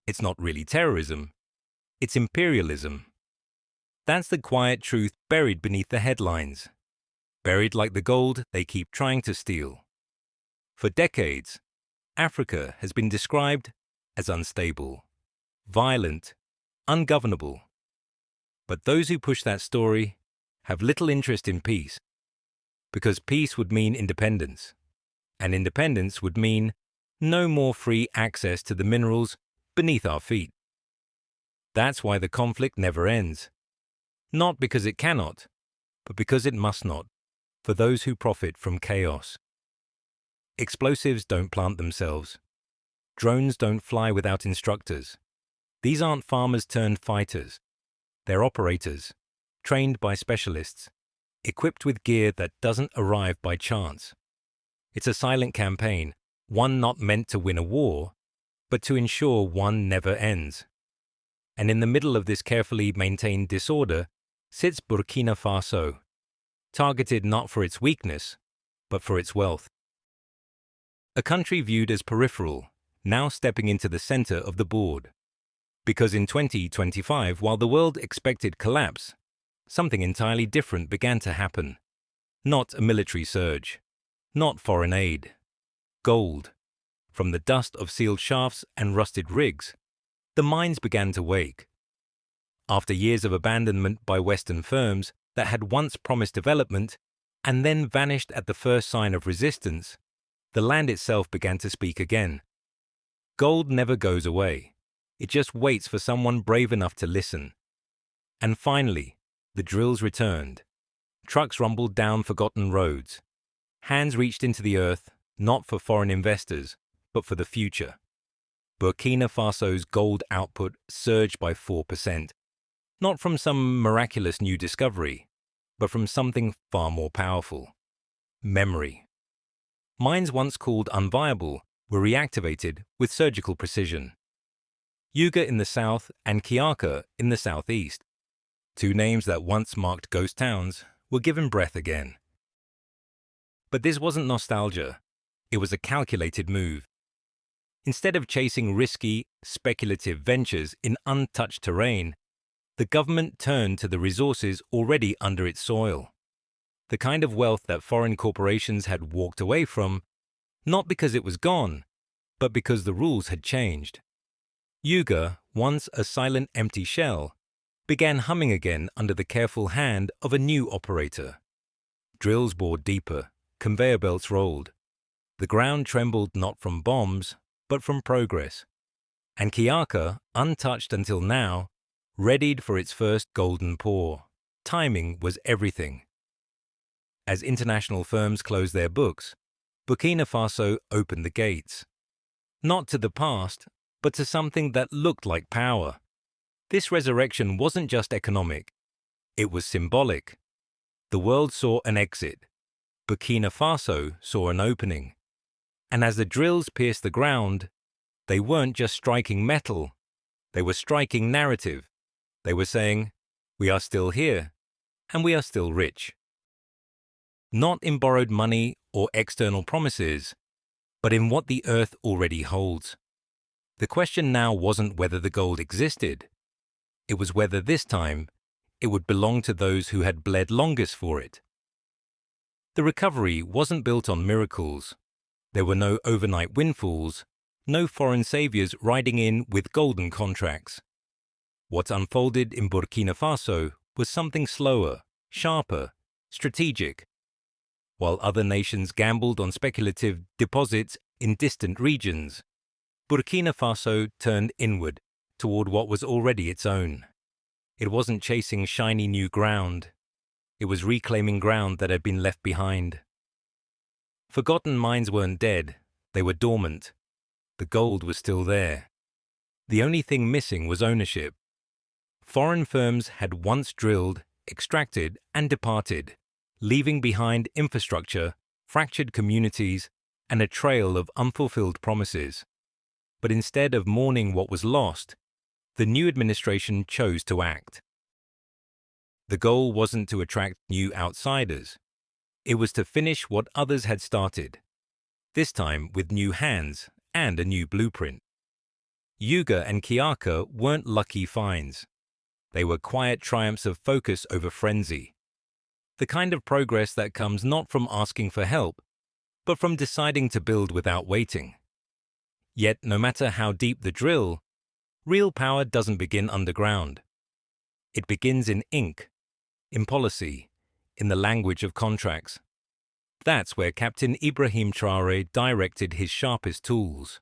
It's not really terrorism. It's imperialism. That's the quiet truth buried beneath the headlines, buried like the gold they keep trying to steal. For decades, Africa has been described as unstable, violent, ungovernable. But those who push that story have little interest in peace, because peace would mean independence, and independence would mean no more free access to the minerals beneath our feet. That's why the conflict never ends. Not because it cannot, but because it must not, for those who profit from chaos. Explosives don't plant themselves. Drones don't fly without instructors. These aren't farmers turned fighters. They're operators, trained by specialists, equipped with gear that doesn't arrive by chance. It's a silent campaign, one not meant to win a war, but to ensure one never ends. And in the middle of this carefully maintained disorder sits Burkina Faso, targeted not for its weakness, but for its wealth. A country viewed as peripheral, now stepping into the center of the board. Because in 2025, while the world expected collapse, something entirely different began to happen. Not a military surge, not foreign aid. Gold. From the dust of sealed shafts and rusted rigs, the mines began to wake. After years of abandonment by Western firms that had once promised development and then vanished at the first sign of resistance, the land itself began to speak again. Gold never goes away. It just waits for someone brave enough to listen. And finally, the drills returned. Trucks rumbled down forgotten roads. Hands reached into the earth, not for foreign investors, but for the future. Burkina Faso's gold output surged by 4%, not from some miraculous new discovery, but from something far more powerful: memory. Mines once called unviable were reactivated with surgical precision. Yuga in the south and Kiaka in the southeast, two names that once marked ghost towns, were given breath again. But this wasn't nostalgia. It was a calculated move. Instead of chasing risky, speculative ventures in untouched terrain, the government turned to the resources already under its soil. The kind of wealth that foreign corporations had walked away from, not because it was gone, but because the rules had changed. Yuga, once a silent empty shell, began humming again under the careful hand of a new operator. Drills bored deeper, conveyor belts rolled. The ground trembled not from bombs, but from progress. And Kiaka, untouched until now, readied for its first golden pour. Timing was everything. As international firms closed their books, Burkina Faso opened the gates. Not to the past, but to something that looked like power. This resurrection wasn't just economic. It was symbolic. The world saw an exit. Burkina Faso saw an opening. And as the drills pierced the ground, they weren't just striking metal. They were striking narrative. They were saying, "We are still here, and we are still rich." Not in borrowed money or external promises, but in what the earth already holds. The question now wasn't whether the gold existed. It was whether this time it would belong to those who had bled longest for it. The recovery wasn't built on miracles. There were no overnight windfalls, no foreign saviors riding in with golden contracts. What unfolded in Burkina Faso was something slower, sharper, strategic. While other nations gambled on speculative deposits in distant regions, Burkina Faso turned inward toward what was already its own. It wasn't chasing shiny new ground. It was reclaiming ground that had been left behind. Forgotten mines weren't dead, they were dormant. The gold was still there. The only thing missing was ownership. Foreign firms had once drilled, extracted, and departed, leaving behind infrastructure, fractured communities, and a trail of unfulfilled promises. But instead of mourning what was lost, the new administration chose to act. The goal wasn't to attract new outsiders. It was to finish what others had started, this time with new hands and a new blueprint. Yuga and Kiaka weren't lucky finds. They were quiet triumphs of focus over frenzy. The kind of progress that comes not from asking for help, but from deciding to build without waiting. Yet, no matter how deep the drill, real power doesn't begin underground. It begins in ink, in policy, in the language of contracts. That's where Captain Ibrahim Traoré directed his sharpest tools.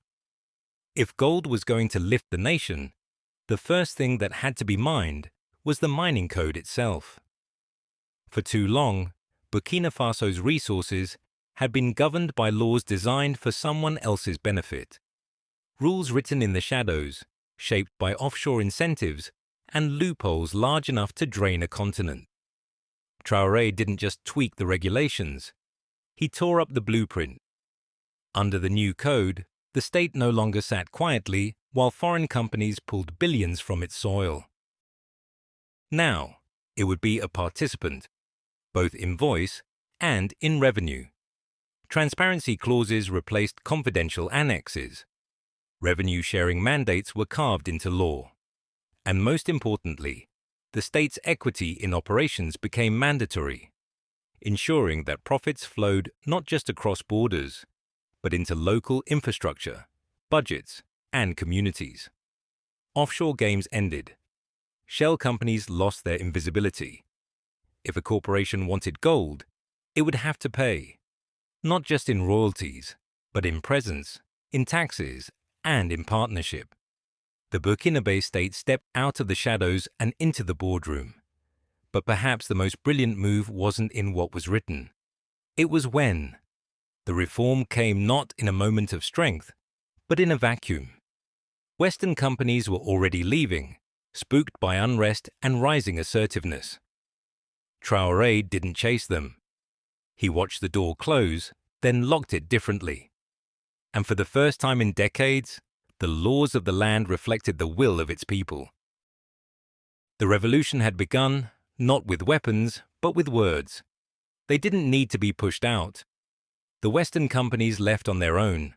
If gold was going to lift the nation, the first thing that had to be mined was the mining code itself. For too long, Burkina Faso's resources had been governed by laws designed for someone else's benefit. Rules written in the shadows, shaped by offshore incentives and loopholes large enough to drain a continent. Traoré didn't just tweak the regulations, he tore up the blueprint. Under the new code, the state no longer sat quietly while foreign companies pulled billions from its soil. Now, it would be a participant, both in voice and in revenue. Transparency clauses replaced confidential annexes. Revenue-sharing mandates were carved into law. And most importantly, the state's equity in operations became mandatory, ensuring that profits flowed not just across borders, but into local infrastructure, budgets, and communities. Offshore games ended. Shell companies lost their invisibility. If a corporation wanted gold, it would have to pay, not just in royalties, but in presence, in taxes, and in partnership. The Burkinabe state stepped out of the shadows and into the boardroom. But perhaps the most brilliant move wasn't in what was written. It was when. The reform came not in a moment of strength, but in a vacuum. Western companies were already leaving, spooked by unrest and rising assertiveness. Traoré didn't chase them. He watched the door close, then locked it differently. And for the first time in decades, the laws of the land reflected the will of its people. The revolution had begun, not with weapons, but with words. They didn't need to be pushed out. The Western companies left on their own.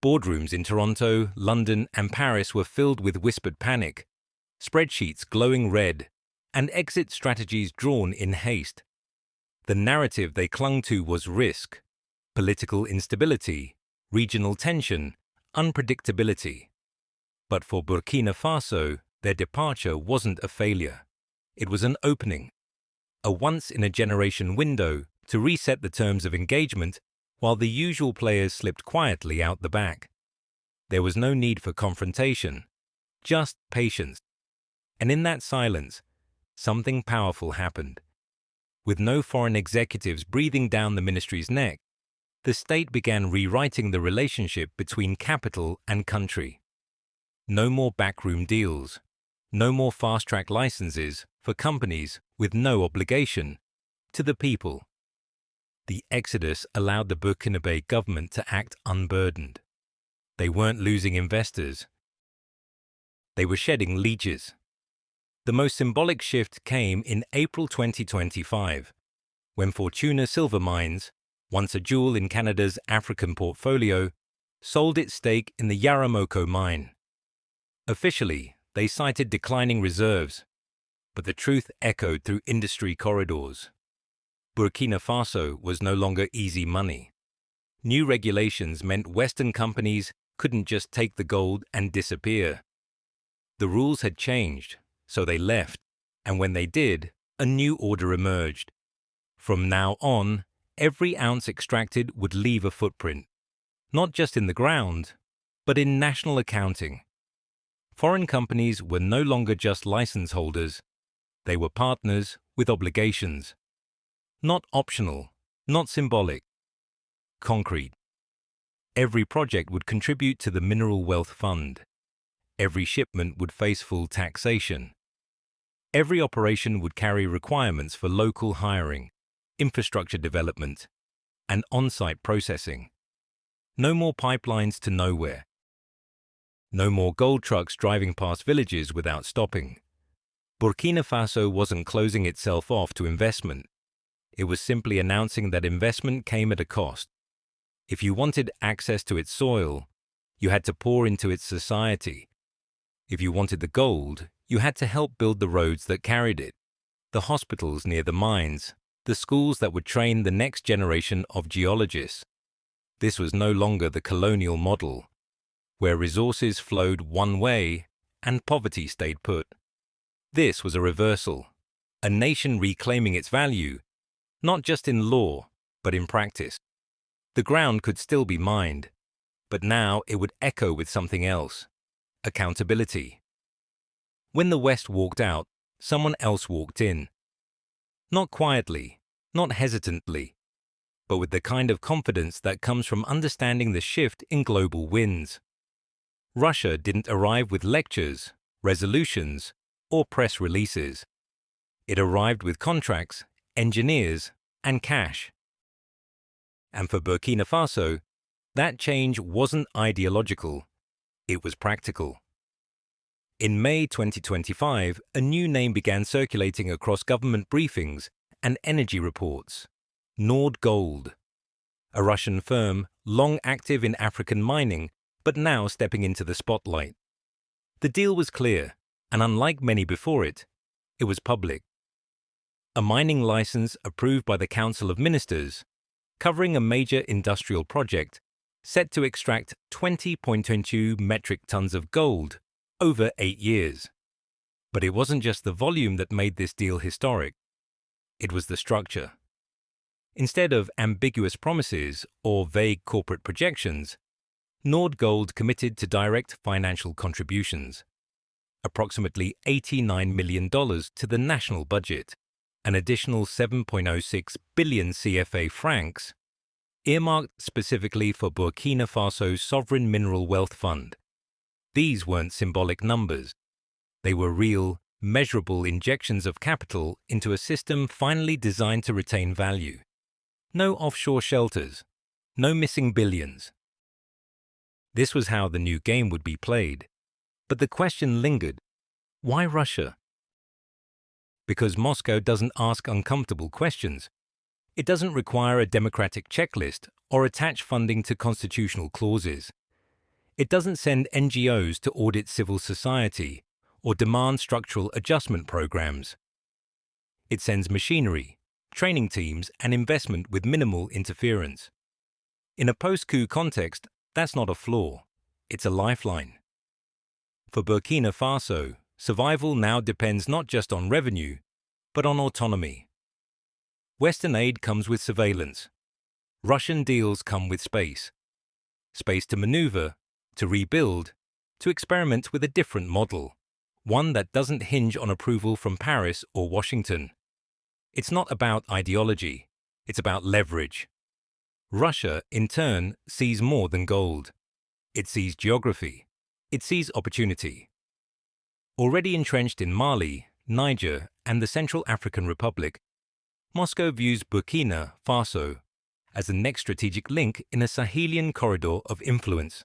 Boardrooms in Toronto, London, and Paris were filled with whispered panic, spreadsheets glowing red, and exit strategies drawn in haste. The narrative they clung to was risk, political instability, regional tension, unpredictability. But for Burkina Faso, their departure wasn't a failure. It was an opening, a once-in-a-generation window to reset the terms of engagement while the usual players slipped quietly out the back. There was no need for confrontation, just patience. And in that silence, something powerful happened. With no foreign executives breathing down the ministry's neck, the state began rewriting the relationship between capital and country. No more backroom deals, no more fast-track licenses for companies with no obligation to the people. The exodus allowed the Burkinabe government to act unburdened. They weren't losing investors. They were shedding leeches. The most symbolic shift came in April 2025, when Fortuna Silver Mines, once a jewel in Canada's African portfolio, sold its stake in the Yaramoko mine. Officially, they cited declining reserves, but the truth echoed through industry corridors. Burkina Faso was no longer easy money. New regulations meant Western companies couldn't just take the gold and disappear. The rules had changed, so they left, and when they did, a new order emerged. From now on, every ounce extracted would leave a footprint, not just in the ground, but in national accounting. Foreign companies were no longer just license holders. They were partners with obligations. Not optional, not symbolic. Concrete. Every project would contribute to the Mineral Wealth Fund. Every shipment would face full taxation. Every operation would carry requirements for local hiring, infrastructure development, and on-site processing. No more pipelines to nowhere. No more gold trucks driving past villages without stopping. Burkina Faso wasn't closing itself off to investment. It was simply announcing that investment came at a cost. If you wanted access to its soil, you had to pour into its society, If you wanted the gold, you had to help build the roads that carried it, the hospitals near the mines, the schools that would train the next generation of geologists. This was no longer the colonial model, where resources flowed one way and poverty stayed put. This was a reversal, a nation reclaiming its value, not just in law, but in practice. The ground could still be mined, but now it would echo with something else: accountability. When the West walked out, someone else walked in. Not quietly, not hesitantly, but with the kind of confidence that comes from understanding the shift in global winds. Russia didn't arrive with lectures, resolutions, or press releases. It arrived with contracts, engineers, and cash. And for Burkina Faso, that change wasn't ideological, it was practical. In May 2025, a new name began circulating across government briefings and energy reports: Nord Gold, a Russian firm long active in African mining but now stepping into the spotlight. The deal was clear, and unlike many before it, it was public. A mining license approved by the Council of Ministers, covering a major industrial project set to extract 20.22 metric tons of gold over 8 years. But it wasn't just the volume that made this deal historic. It was the structure. Instead of ambiguous promises or vague corporate projections, Nord Gold committed to direct financial contributions, approximately $89 million to the national budget, an additional 7.06 billion CFA francs, earmarked specifically for Burkina Faso's Sovereign Mineral Wealth Fund. These weren't symbolic numbers. They were real, measurable injections of capital into a system finally designed to retain value. No offshore shelters, no missing billions. This was how the new game would be played. But the question lingered: why Russia? Because Moscow doesn't ask uncomfortable questions. It doesn't require a democratic checklist or attach funding to constitutional clauses. It doesn't send NGOs to audit civil society or demand structural adjustment programs. It sends machinery, training teams, and investment with minimal interference. In a post-coup context, that's not a flaw, it's a lifeline. For Burkina Faso, survival now depends not just on revenue, but on autonomy. Western aid comes with surveillance. Russian deals come with space. Space to maneuver, to rebuild, to experiment with a different model, one that doesn't hinge on approval from Paris or Washington. It's not about ideology, it's about leverage. Russia, in turn, sees more than gold. It sees geography. It sees opportunity. Already entrenched in Mali, Niger, and the Central African Republic, Moscow views Burkina Faso as the next strategic link in a Sahelian corridor of influence,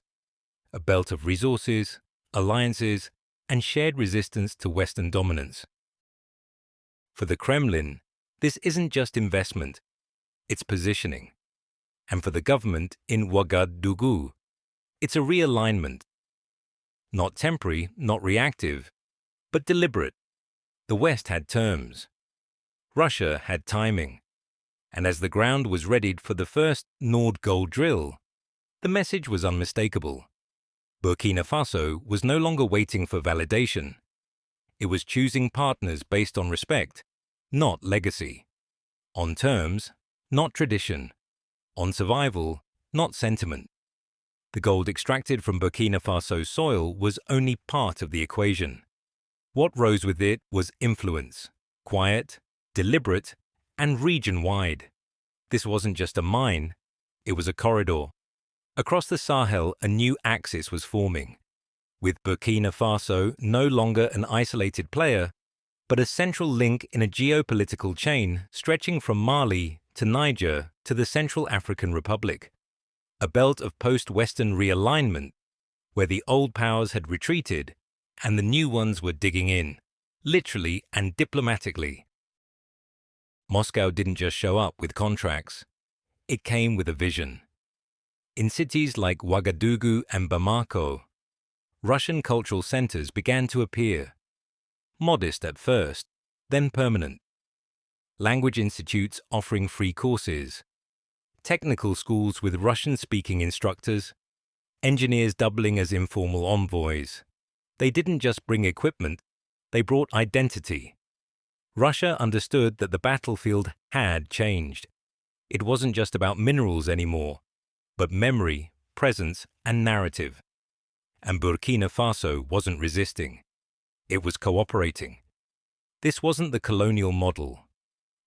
a belt of resources, alliances, and shared resistance to Western dominance. For the Kremlin, this isn't just investment, it's positioning. And for the government in Ouagadougou, it's a realignment. Not temporary, not reactive, but deliberate. The West had terms. Russia had timing. And as the ground was readied for the first Nord Gold drill, the message was unmistakable. Burkina Faso was no longer waiting for validation. It was choosing partners based on respect, not legacy. On terms, not tradition. On survival, not sentiment. The gold extracted from Burkina Faso's soil was only part of the equation. What rose with it was influence, quiet, deliberate, and region-wide. This wasn't just a mine, it was a corridor. Across the Sahel, a new axis was forming, with Burkina Faso no longer an isolated player, but a central link in a geopolitical chain stretching from Mali to Niger to the Central African Republic, a belt of post-Western realignment where the old powers had retreated and the new ones were digging in, literally and diplomatically. Moscow didn't just show up with contracts, it came with a vision. In cities like Ouagadougou and Bamako, Russian cultural centers began to appear. Modest at first, then permanent. Language institutes offering free courses. Technical schools with Russian-speaking instructors. Engineers doubling as informal envoys. They didn't just bring equipment, they brought identity. Russia understood that the battlefield had changed. It wasn't just about minerals anymore, but memory, presence, and narrative. And Burkina Faso wasn't resisting. It was cooperating. This wasn't the colonial model.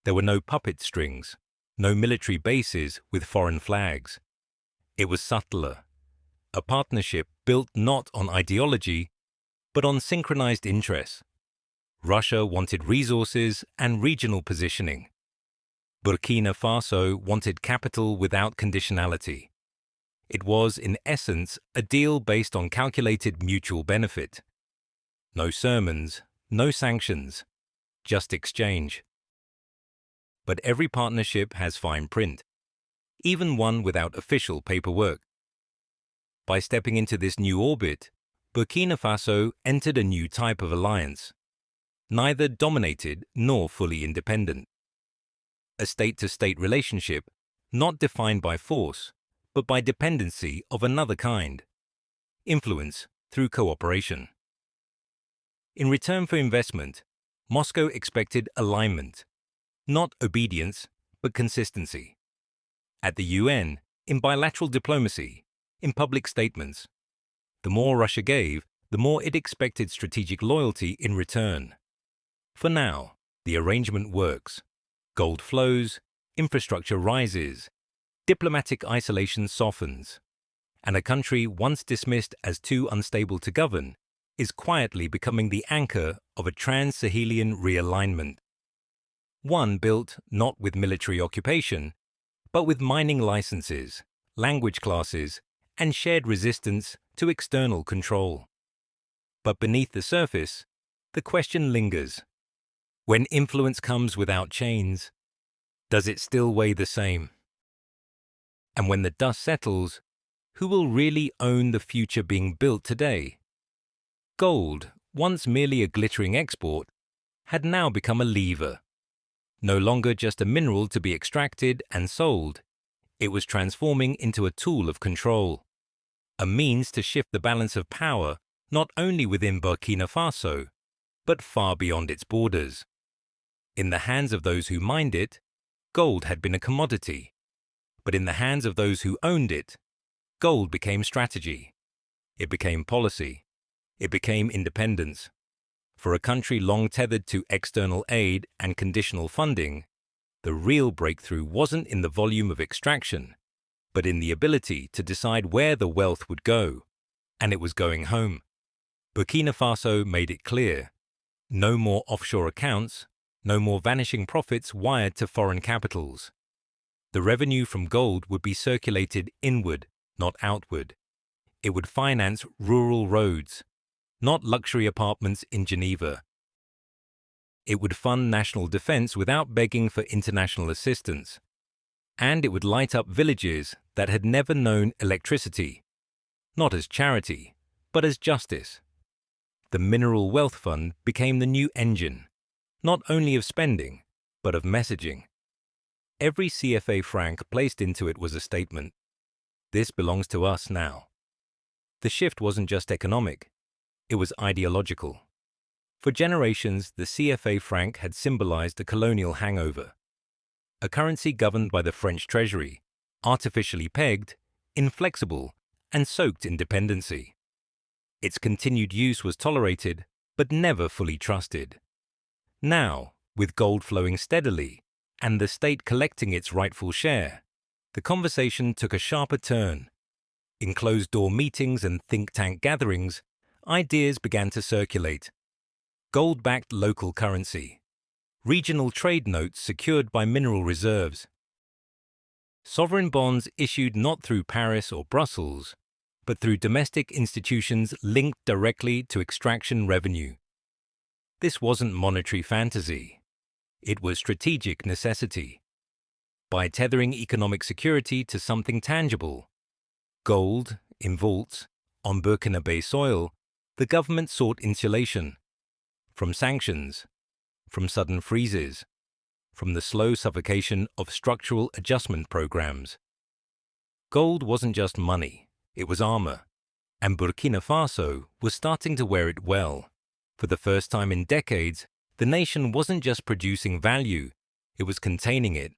There were no puppet strings, no military bases with foreign flags. It was subtler. A partnership built not on ideology, but on synchronized interests. Russia wanted resources and regional positioning. Burkina Faso wanted capital without conditionality. It was, in essence, a deal based on calculated mutual benefit. No sermons, no sanctions, just exchange. But every partnership has fine print, even one without official paperwork. By stepping into this new orbit, Burkina Faso entered a new type of alliance, neither dominated nor fully independent. A state-to-state relationship not defined by force, but by dependency of another kind, influence through cooperation. In return for investment, Moscow expected alignment, not obedience, but consistency. At the UN, in bilateral diplomacy, in public statements, the more Russia gave, the more it expected strategic loyalty in return. For now, the arrangement works. Gold flows, infrastructure rises, diplomatic isolation softens, and a country once dismissed as too unstable to govern is quietly becoming the anchor of a trans-Sahelian realignment. One built not with military occupation, but with mining licenses, language classes, and shared resistance to external control. But beneath the surface, the question lingers. When influence comes without chains, does it still weigh the same? And when the dust settles, who will really own the future being built today? Gold, once merely a glittering export, had now become a lever. No longer just a mineral to be extracted and sold, it was transforming into a tool of control, a means to shift the balance of power not only within Burkina Faso, but far beyond its borders. In the hands of those who mined it, gold had been a commodity. But in the hands of those who owned it, gold became strategy. It became policy. It became independence. For a country long tethered to external aid and conditional funding, the real breakthrough wasn't in the volume of extraction, but in the ability to decide where the wealth would go. And it was going home. Burkina Faso made it clear. No more offshore accounts, no more vanishing profits wired to foreign capitals. The revenue from gold would be circulated inward, not outward. It would finance rural roads, not luxury apartments in Geneva. It would fund national defense without begging for international assistance. And it would light up villages that had never known electricity, not as charity, but as justice. The Mineral Wealth Fund became the new engine, not only of spending, but of messaging. Every CFA franc placed into it was a statement. This belongs to us now. The shift wasn't just economic, it was ideological. For generations, the CFA franc had symbolized a colonial hangover, a currency governed by the French treasury, artificially pegged, inflexible, and soaked in dependency. Its continued use was tolerated, but never fully trusted. Now, with gold flowing steadily, and the state collecting its rightful share, the conversation took a sharper turn. In closed-door meetings and think tank gatherings, ideas began to circulate. Gold-backed local currency, regional trade notes secured by mineral reserves, sovereign bonds issued not through Paris or Brussels, but through domestic institutions linked directly to extraction revenue. This wasn't monetary fantasy. It was strategic necessity. By tethering economic security to something tangible, gold, in vaults, on Burkinabe soil, the government sought insulation from sanctions, from sudden freezes, from the slow suffocation of structural adjustment programs. Gold wasn't just money, it was armor, and Burkina Faso was starting to wear it well. For the first time in decades, the nation wasn't just producing value, it was containing it,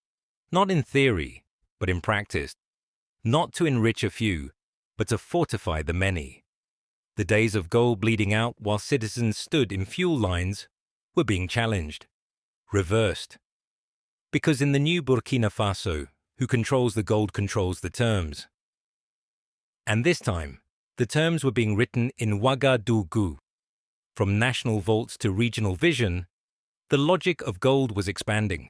not in theory, but in practice, not to enrich a few, but to fortify the many. The days of gold bleeding out while citizens stood in fuel lines were being challenged, reversed. Because in the new Burkina Faso, who controls the gold controls the terms. And this time, the terms were being written in Ouagadougou. From national vaults to regional vision, the logic of gold was expanding.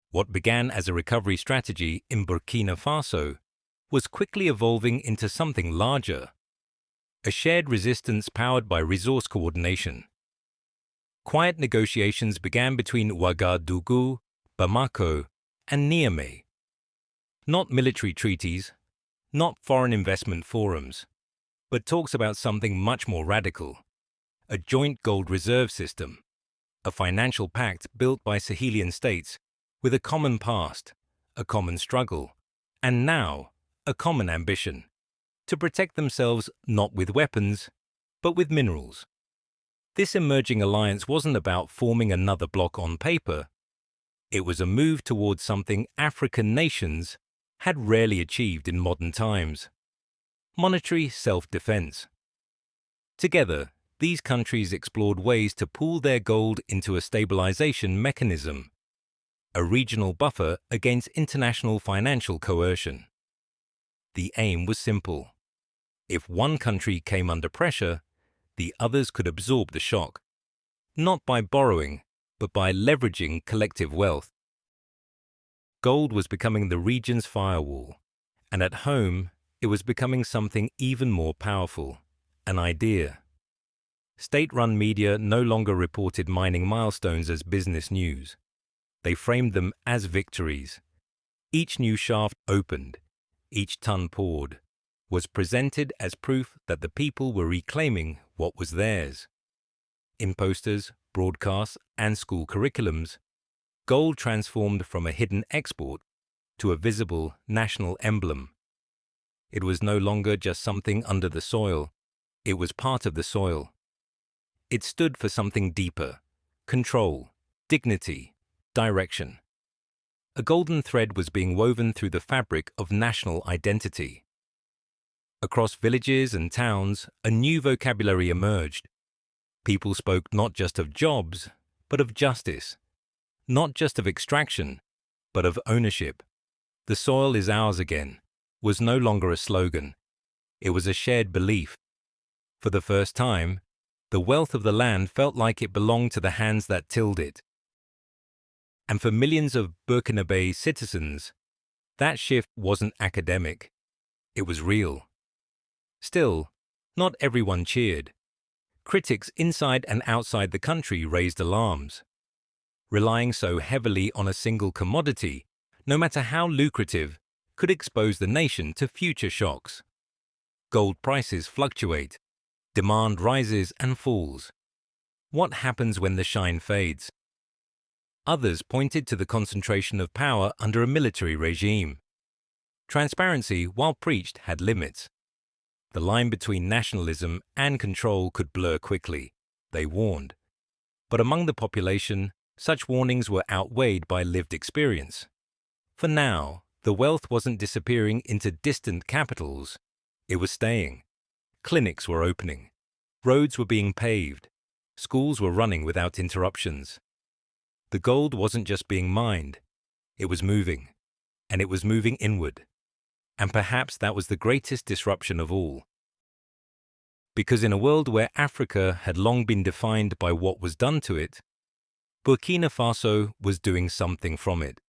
What began as a recovery strategy in Burkina Faso was quickly evolving into something larger, a shared resistance powered by resource coordination. Quiet negotiations began between Ouagadougou, Bamako, and Niamey. Not military treaties, not foreign investment forums, but talks about something much more radical, a joint gold reserve system, a financial pact built by Sahelian states with a common past, a common struggle, and now a common ambition, to protect themselves not with weapons, but with minerals. This emerging alliance wasn't about forming another bloc on paper. It was a move towards something African nations had rarely achieved in modern times: monetary self-defense. Together, these countries explored ways to pool their gold into a stabilization mechanism, a regional buffer against international financial coercion. The aim was simple. If one country came under pressure, the others could absorb the shock, not by borrowing, but by leveraging collective wealth. Gold was becoming the region's firewall, and at home, it was becoming something even more powerful, an idea. State-run media no longer reported mining milestones as business news. They framed them as victories. Each new shaft opened, each ton poured, was presented as proof that the people were reclaiming what was theirs. In posters, broadcasts, and school curriculums, gold transformed from a hidden export to a visible national emblem. It was no longer just something under the soil, it was part of the soil. It stood for something deeper: control, dignity, direction. A golden thread was being woven through the fabric of national identity. Across villages and towns, a new vocabulary emerged. People spoke not just of jobs, but of justice. Not just of extraction, but of ownership. "The soil is ours again" was no longer a slogan. It was a shared belief. For the first time, the wealth of the land felt like it belonged to the hands that tilled it. And for millions of Burkinabe citizens, that shift wasn't academic. It was real. Still, not everyone cheered. Critics inside and outside the country raised alarms. Relying so heavily on a single commodity, no matter how lucrative, could expose the nation to future shocks. Gold prices fluctuate. Demand rises and falls. What happens when the shine fades? Others pointed to the concentration of power under a military regime. Transparency, while preached, had limits. The line between nationalism and control could blur quickly, they warned. But among the population, such warnings were outweighed by lived experience. For now, the wealth wasn't disappearing into distant capitals. It was staying. Clinics were opening. Roads were being paved. Schools were running without interruptions. The gold wasn't just being mined. It was moving. And it was moving inward. And perhaps that was the greatest disruption of all. Because in a world where Africa had long been defined by what was done to it, Burkina Faso was doing something from it.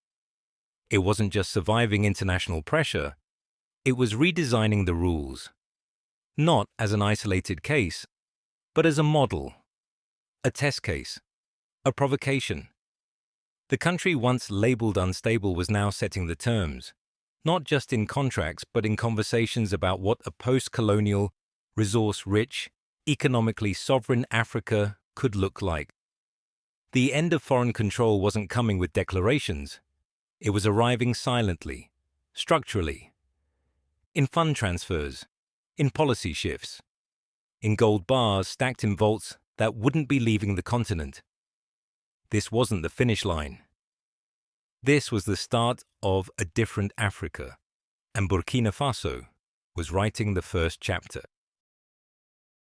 It wasn't just surviving international pressure, it was redesigning the rules. Not as an isolated case, but as a model, a test case, a provocation. The country once labeled unstable was now setting the terms, not just in contracts but in conversations about what a post-colonial, resource-rich, economically sovereign Africa could look like. The end of foreign control wasn't coming with declarations. It was arriving silently, structurally, in fund transfers, in policy shifts, in gold bars stacked in vaults that wouldn't be leaving the continent. This wasn't the finish line. This was the start of a different Africa, and Burkina Faso was writing the first chapter.